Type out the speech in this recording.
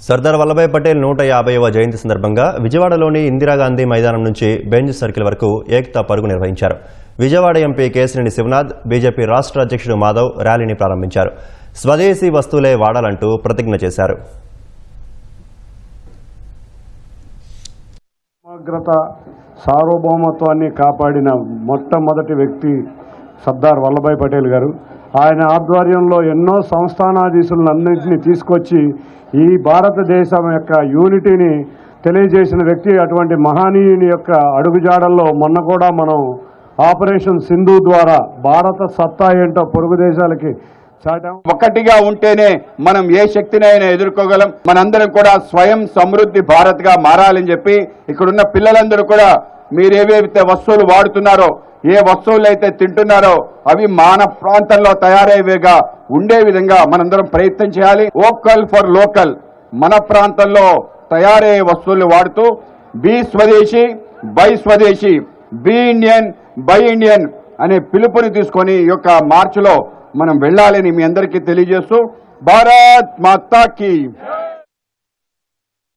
సర్దార్ వల్లభాయ్ పటేల్ 150వ జయంతి సందర్భంగా విజయవాడలోని ఇందిరాగాంధీ మైదానం నుంచి బెంజ్ సర్కిల్ వరకు ఏకతా పరుగు నిర్వహించారు. విజయవాడ ఎంపీ కేశినేని శివనాథ్, బీజేపీ రాష్ట్ర అధ్యక్షుడు మాధవ్ ర్యాలీని ప్రారంభించారు. స్వదేశీ వస్తువులే వాడాలంటూ ప్రతిజ్ఞ చేశారు. సమగ్రత, సార్వభౌమత్వాన్ని కాపాడిన మొట్టమొదటి వ్యక్తి సర్దార్ వల్లభాయ్ పటేల్ గారు. ఆయన ఆధ్వర్యంలో ఎన్నో సంస్థానాధీశులన్నింటినీ తీసుకొచ్చి ఈ భారతదేశం యొక్క యూనిటీని తెలియజేసిన వ్యక్తి. అటువంటి మహనీయుని యొక్క అడుగుజాడల్లో మొన్న కూడా మనం ఆపరేషన్ సింధు ద్వారా భారత సత్తా ఏంటో పొరుగు దేశాలకి చాటాం. ఒక్కటిగా ఉంటేనే మనం ఏ శక్తినైనా ఎదుర్కోగలం. మనందరం కూడా స్వయం సమృద్ధి భారత్ గా మారాలని చెప్పి ఇక్కడున్న పిల్లలందరూ కూడా మీరేవైతే వస్తువులు వాడుతున్నారో, ఏ వస్తువులు అయితే తింటున్నారో అవి మన ప్రాంతంలో తయారయ్యేవిగా ఉండే విధంగా మనందరం ప్రయత్నం చేయాలి. వోకల్ ఫర్ లోకల్, మన ప్రాంతంలో తయారయ్యే వస్తువులు వాడుతూ బీ స్వదేశీ బై స్వదేశీ, బీ ఇండియన్ బై ఇండియన్ అనే పిలుపుని తీసుకొని ఈ యొక్క మార్చిలో మనం వెళ్ళాలని మీ అందరికీ తెలియజేస్తూ భారత్ మాతా కీ